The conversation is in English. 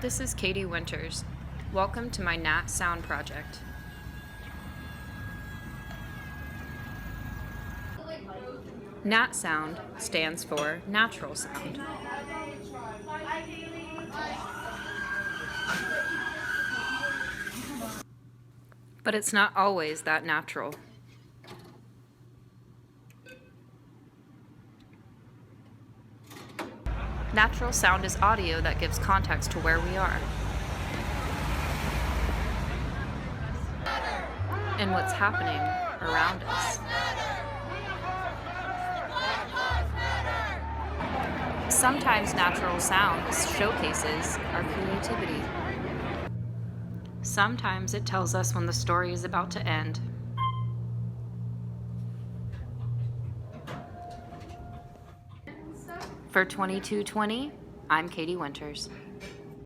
This is Katie Winters. Welcome to my Nat Sound project. Nat Sound stands for natural sound. But it's not always that natural. Natural sound is audio that gives context to where we are and what's happening around us. Sometimes natural sound showcases our creativity. Sometimes it tells us when the story is about to end. For 2220, I'm Katie Winters.